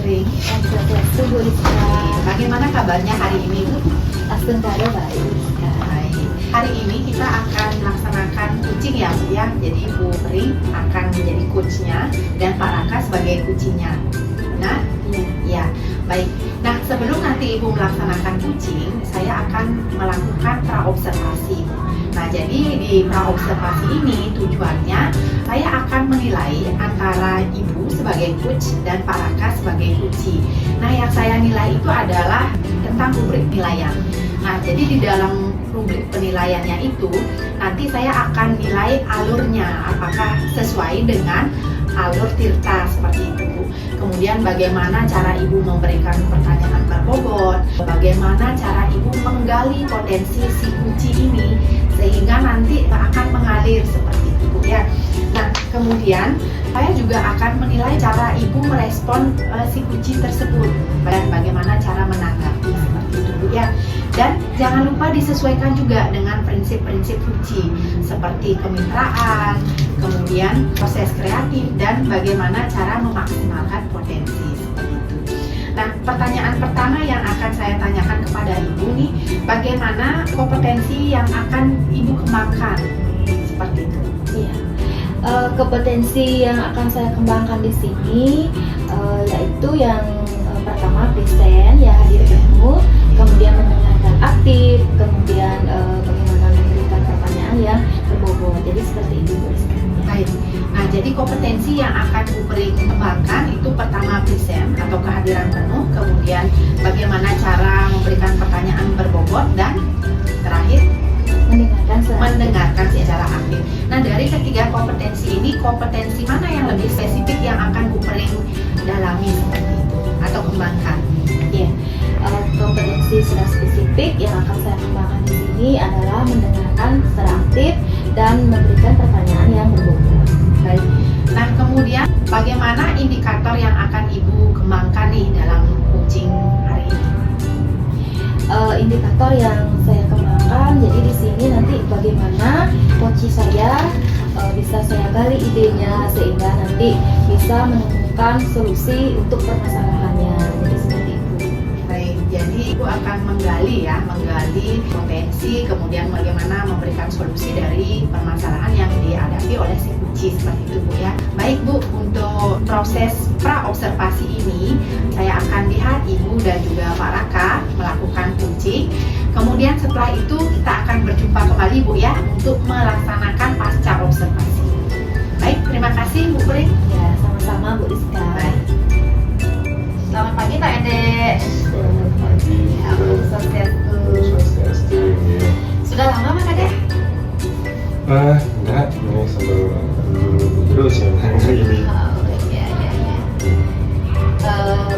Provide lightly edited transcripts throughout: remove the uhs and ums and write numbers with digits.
Pring. Swastiastu, Bu Rizka. Bagaimana kabarnya hari ini, Bu? Astungkara baik, Bu Rizka. Baik. Hari ini kita akan melaksanakan coaching ya, Bu ya. Jadi Bu Pring akan menjadi coachnya dan Pak Raka sebagai coachingnya. Benar? Iya. Ya, baik. Nah, sebelum nanti Ibu melaksanakan coaching, saya akan melakukan praobservasi. Nah, jadi di praobservasi ini tujuannya saya akan menilai antara Ibu sebagai coach dan Pak Raka sebagai coachee. Nah, yang saya nilai itu adalah tentang rubrik penilaian. Nah, jadi di dalam rubrik penilaiannya itu nanti saya akan nilai alurnya apakah sesuai dengan alur Tirta seperti itu. Kemudian bagaimana cara Ibu memberikan pertanyaan berbobot, bagaimana cara Ibu menggali potensi si kunci ini sehingga nanti akan mengalir seperti itu, Bu ya. Nah, kemudian saya juga akan menilai cara Ibu merespon si kunci tersebut dan bagaimana cara menanggapi seperti itu, Bu ya. Dan jangan lupa disesuaikan juga dengan prinsip-prinsip kunci seperti kemitraan, kemudian proses kreatif dan bagaimana cara memaksimalkan potensi seperti itu. Nah, pertanyaan pertama yang akan saya tanyakan kepada Ibu nih, bagaimana kompetensi yang akan Ibu kembangkan seperti itu? Iya. Kompetensi yang akan saya kembangkan di sini yaitu yang pertama present, ya hadir ilmu, kemudian mendengarkan aktif, kemudian bagaimana memberikan pertanyaan yang berbobot. Jadi seperti itu, Bu Rizka. Baik. Nah, jadi kompetensi yang akan Bu Pring kembangkan itu pertama present atau kehadiran penuh, kemudian bagaimana cara memberikan pertanyaan berbobot, dan terakhir mendengarkan secara aktif. Nah, dari ketiga kompetensi ini, kompetensi mana yang lebih spesifik yang akan Bu Pring dalami seperti itu atau kembangkan? Iya. Kompetensi secara spesifik yang akan saya kembangkan di sini adalah mendengarkan secara aktif dan memberikan pertanyaan yang berbobot. Baik. Nah, kemudian bagaimana indikator yang akan Ibu kembangkan nih dalam coaching hari ini? Indikator yang saya kembangkan, jadi di sini nanti bagaimana coach saya bisa saya gali idenya sehingga nanti bisa menemukan solusi untuk permasalahannya. Jadi seperti itu. Baik, jadi Ibu akan menggali potensi, kemudian bagaimana memberikan solusi dari permasalahan yang dihadapi oleh si kunci seperti itu, Bu ya. Baik, Bu, untuk proses praobservasi ini saya akan lihat Ibu dan juga Pak Raka melakukan kunci. Kemudian setelah itu kita akan berjumpa kembali, Bu ya, untuk melaksanakan pasca observasi. Baik, terima kasih Bu Pring. Ya, sama-sama Bu Rizka. Baik. Selamat pagi Kak Ede. Selamat pagi. Ya, Swastiastu. Swastiastu. Ya. Sudah lama Mas Ade? Enggak, ini sambil dulu terus ya hari ini. Ya.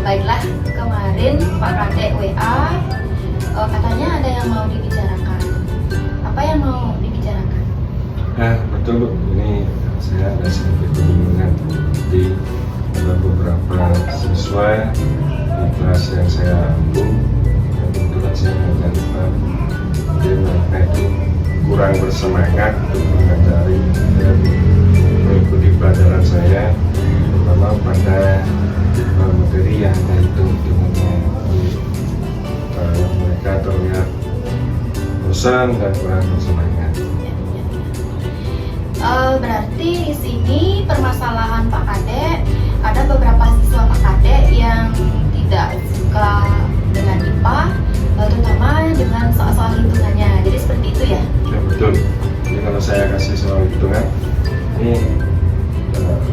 Baiklah, kemarin Pak Kade WA katanya ada yang mau dibicarakan. Apa yang mau dibicarakan? Betul Bu, ini saya ada sedikit kebingungan di beberapa siswa di kelas yang saya ambil. Kebetulan saya mengajar jadi mereka itu kurang bersemangat untuk mengajari dan mengikuti pelajaran saya, terutama pada materi yang kaitan dengan mereka terlihat bosan dan kurang bersemangat. Berarti di sini permasalahan Pak Kade, ada beberapa siswa Pak Kade yang tidak suka dengan IPA, terutama dengan soal-soal hitungannya. Jadi seperti itu ya? Ya betul. Jadi kalau saya kasih soal hitungan, ini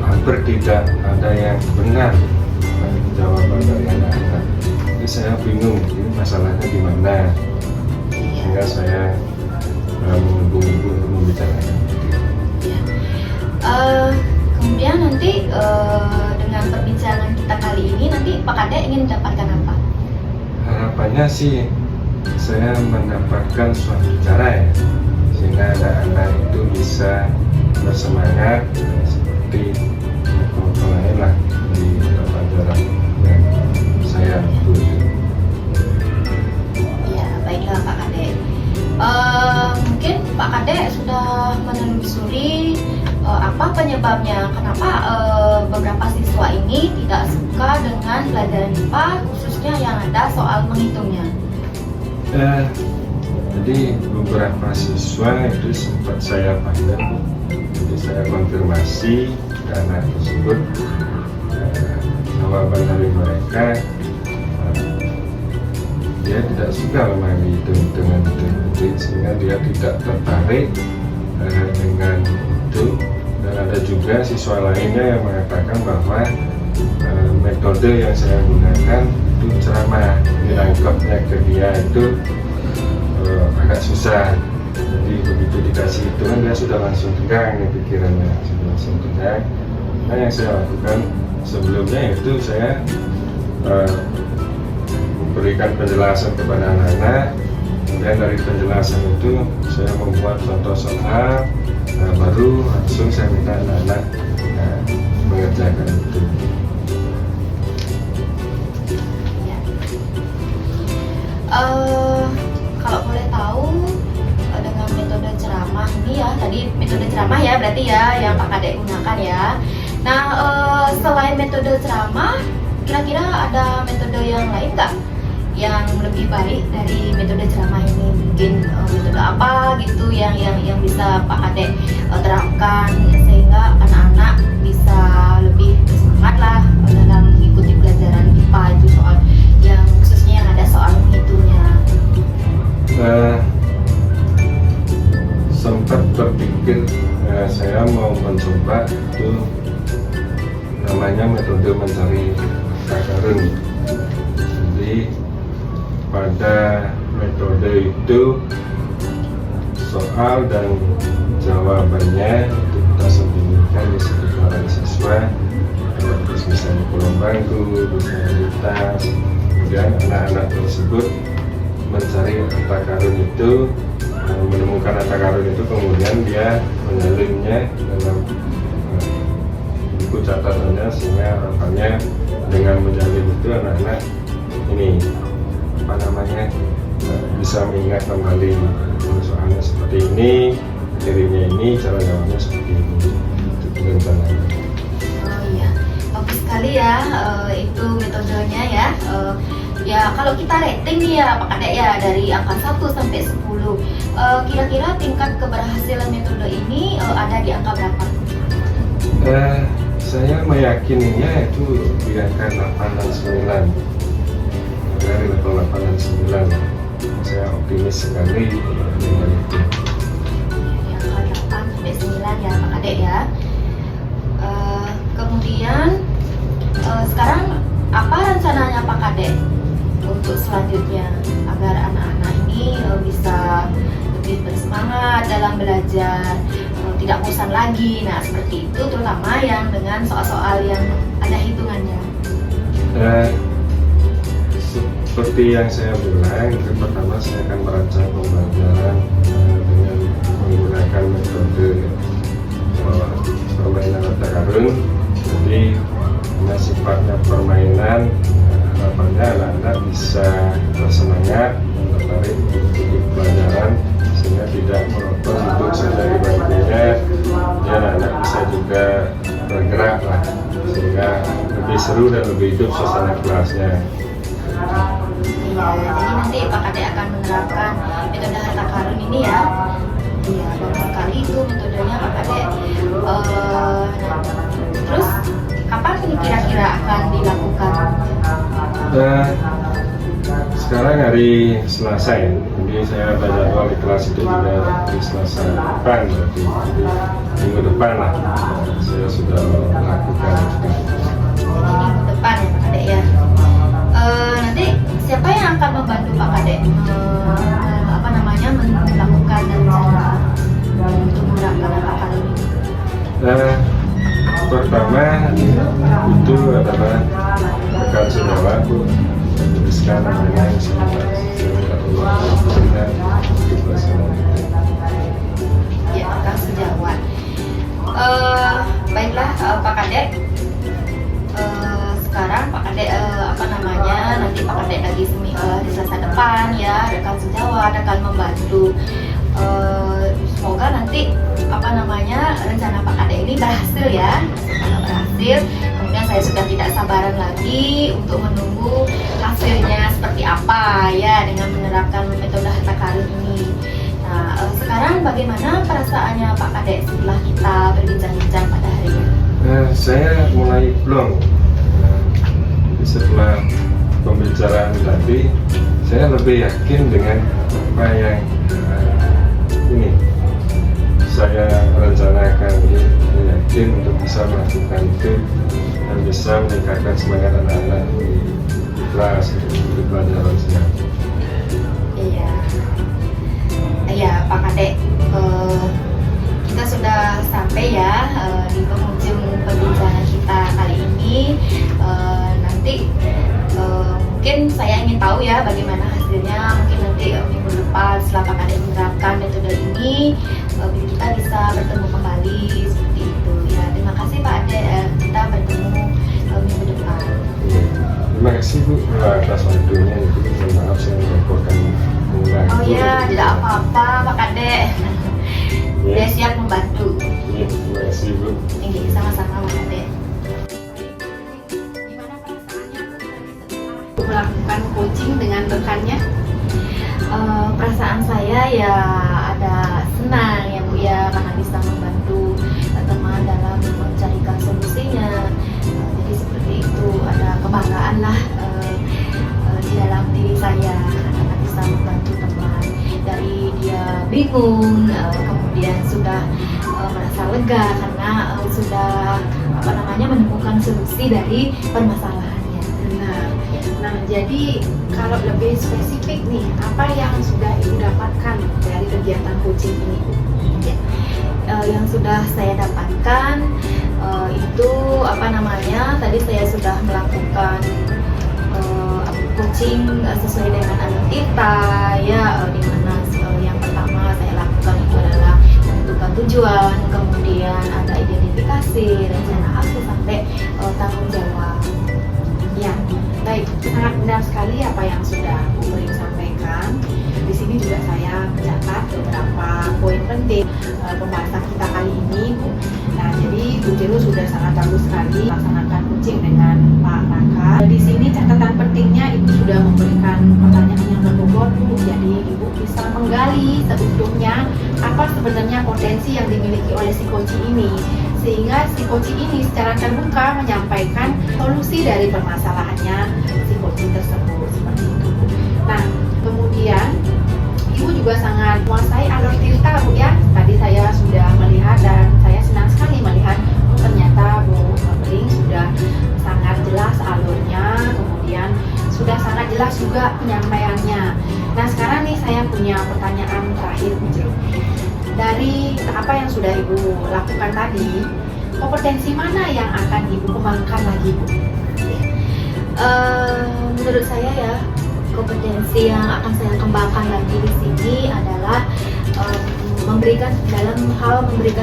hampir tidak ada yang benar jawaban dari anak-anak. Jadi saya bingung, ini masalahnya di mana? Sehingga saya menghubungi Ibu untuk membicarakan. Kemudian nanti dengan perbincangan kita kali ini, nanti Pak Kade ingin mendapatkan apa? Harapannya sih saya mendapatkan suatu cara ya, sehingga anak-anak itu bisa bersemangat seperti apa lain lah di pelajaran yang saya tuju. Ya, baiklah Pak Kade. Mungkin Pak Kade sudah menelusuri apa penyebabnya, kenapa beberapa siswa ini tidak suka dengan pelajaran IPA khususnya yang ada soal menghitungnya? Jadi beberapa siswa itu sempat saya panggil, jadi saya konfirmasi ke anak tersebut. Jawaban dari mereka, dia tidak suka memang hitung-hitungan itu, sehingga dia tidak tertarik dengan itu. Dan ada juga siswa lainnya yang mengatakan bahwa metode yang saya gunakan itu ceramah, menangkapnya ke dia itu agak susah. Jadi begitu dikasih hitungan dia sudah langsung tegang ya, pikirannya sudah langsung tegang. Nah, yang saya lakukan sebelumnya itu saya memberikan penjelasan kepada anak-anak. Kemudian dari penjelasan itu saya membuat contoh soal, baru langsung saya minta anak-anak mengerjakan itu. Ya. Kalau boleh tahu dengan metode ceramah ini ya, tadi metode ceramah ya berarti ya yang Pak Kadek gunakan ya. Nah, selain metode ceramah, kira-kira ada metode yang lain nggak yang lebih baik dari metode ceramah ini? Mungkin metode apa gitu yang bisa Pak Kadek terapkan sehingga anak-anak bisa lebih bersemangat lah dalam mengikuti pelajaran IPA itu, soal yang khususnya yang ada soal menghitungnya. Sempat berpikir saya mau mencoba itu namanya metode mencari angka karun. Jadi pada metode itu soal dan jawabannya itu kita sembunyikan di sekitaran siswa, terus misalnya kolom bangku, misalnya di tas. Kemudian anak-anak tersebut mencari harta karun itu, menemukan harta karun itu, kemudian dia menyalinnya dalam buku catatannya, sehingga harapannya dengan menjalin itu anak-anak ini bisa mengingat kembali soalnya seperti ini, dirinya ini, cara jawabnya seperti ini, itu rencananya. Oh iya, bagus sekali ya, itu metodenya ya. Ya kalau kita rating nih ya Pak Kadek ya, dari angka 1 sampai 10, kira-kira tingkat keberhasilan metode ini ada di angka berapa? Saya meyakininya itu di angka 8 dan 9, dari level 8 dan 9. Saya optimis sekali dengan itu. Di angka 8 sampai 9 ya Pak Kadek ya. Kemudian sekarang apa rencananya Pak Kadek untuk selanjutnya agar anak-anak ini bisa lebih bersemangat dalam belajar, tidak bosan lagi? Nah seperti itu, terutama yang dengan soal-soal yang ada hitungannya. Seperti yang saya bilang, itu pertama saya akan merancang pembelajaran dengan menggunakan metode permainan harta karun. Jadi karena sifatnya permainan, harapannya anak-anak bisa bersemangat dan tertarik untuk pelajaran, sehingga tidak monoton duduk saja di bangkunya. Jadi anak-anak bisa juga bergerak lah, sehingga lebih seru dan lebih hidup suasana kelasnya. Ya, jadi nanti Pak Kadek akan menerapkan metode harta karun ini ya. Iya, bagus sekali itu metodenya Pak Kadek. Terus kapan ini kira-kira akan dilakukan? Sekarang hari Selasa ya, jadi saya ada jadwal di kelas itu juga di Selasa depan, berarti minggu depan lah saya sudah melakukan itu. Minggu depan ya Pak Kadek ya. Nanti siapa yang akan membantu Pak Kadek melakukan rencana untuk menerapkan harta karun ini? Pertama itu adalah rekan sejawat, Bu, tuliskan namanya saya minta tolong di pelaksanaan itu. Ya, rekan sejawat. Baiklah Pak Kadek. Sekarang Pak Kadek nanti Pak Kadek lagi di Selasa depan ya, rekan sejawat akan membantu. Semoga nanti rencana Pak Kadek ini berhasil ya. Kalau berhasil, kemudian saya sudah tidak sabaran lagi untuk menunggu hasilnya seperti apa ya dengan menerapkan metode harta karun ini. Nah, sekarang bagaimana perasaannya Pak Kadek setelah kita berbincang-bincang pada hari ini? Saya mulai plong. Setelah pembicaraan tadi, saya lebih yakin dengan apa yang ini saya rencanakan. Saya yakin untuk bisa melakukan itu dan bisa meningkatkan semangat anak-anak di kelas di pelajarannya. Iya, iya Pak Kadek, kita sudah sampai ya di penghujung perbincangan kita kali ini. Nanti mungkin saya ingin tahu ya bagaimana hasilnya. Mungkin nanti minggu depan setelah Pak Kadek menerapkan metode ini, kita bisa bertemu kembali seperti itu. Ya, terima kasih Pak Kadek. Kita bertemu minggu depan. Terima kasih Bu atas waktunya. Itu maaf saya melaporkan mengulangi. Oh ya, tidak apa-apa Pak Kadek. Dia siap membantu. Iya, terima kasih Bu. Ini sama-sama Pak Kadek. Gimana perasaannya Bu tadi setelah melakukan coaching dengan rekannya? Perasaan saya ya ada senang ya Bu ya, karena bisa membantu teman dalam mencarikan solusinya. Jadi seperti itu, ada kebanggaan lah di dalam diri saya karena bisa membantu teman dari dia bingung, kemudian sudah merasa lega karena sudah menemukan solusi dari permasalahannya. Nah, jadi kalau lebih spesifik nih, apa yang sudah Ibu dapatkan dari kegiatan coaching ini? Yang sudah saya dapatkan itu tadi saya sudah melakukan coaching sesuai dengan anak kita ya, di mana yang pertama saya lakukan itu adalah menentukan tujuan, kemudian ada identifikasi, rencana aksi sampai tanggung jawab. Ya, baik, sangat benar sekali apa yang sudah Bu Pering sampaikan. Di sini juga saya mencatat beberapa poin penting pembahasan kita kali ini, Bu. Nah, jadi Bu Tiru sudah sangat bagus sekali melaksanakan coaching dengan Pak Raka. Di sini catatan pentingnya Ibu sudah memberikan pertanyaan yang berbobot, Bu. Jadi Ibu bisa menggali seutuhnya apa sebenarnya potensi yang dimiliki oleh si coaching ini, sehingga si coaching ini secara terbuka menyampaikan solusi dari permasalahannya si coaching tersebut, seperti itu. Nah, kemudian Ibu juga sangat menguasai alur cerita, Bu ya. Tadi saya sudah melihat dan saya senang sekali melihat ternyata Bu Pering sudah sangat jelas alurnya, kemudian sudah sangat jelas juga penyampaiannya. Nah, sekarang nih saya punya pertanyaan terakhir, Bu. Dari apa yang sudah Ibu lakukan tadi, kompetensi mana yang akan Ibu kembangkan lagi, Bu? Menurut saya ya, kompetensi yang akan saya kembangkan lagi di sini adalah memberikan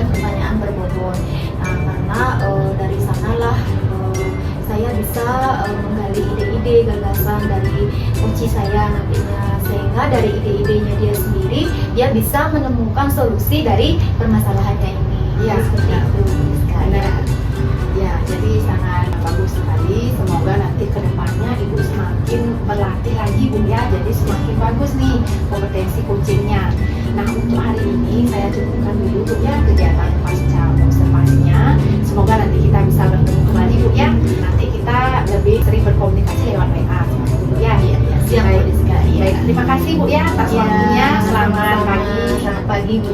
pertanyaan berbobot. Nah, karena dari sanalah saya bisa menggali ide-ide gagasan dari coach saya nantinya, sehingga dari ide-idenya dia sendiri dia bisa menemukan solusi dari permasalahannya ini. Ya, seperti itu. Benar. Ya, jadi sangat bagus sekali. Semoga nanti ke depannya Ibu semakin berlatih lagi, Bu ya. Jadi semakin bagus nih kompetensi coachingnya. Nah, untuk hari ini saya cukupkan dulu, Bu ya, kegiatan pasca observasinya. Semoga nanti kita bisa bertemu kembali, Bu ya. Nanti kita lebih sering berkomunikasi lewat WA. Ya, Siap, baik. Bu Rizka. Baik, terima kasih Bu ya atas waktunya. Selamat pagi. Selamat pagi Bu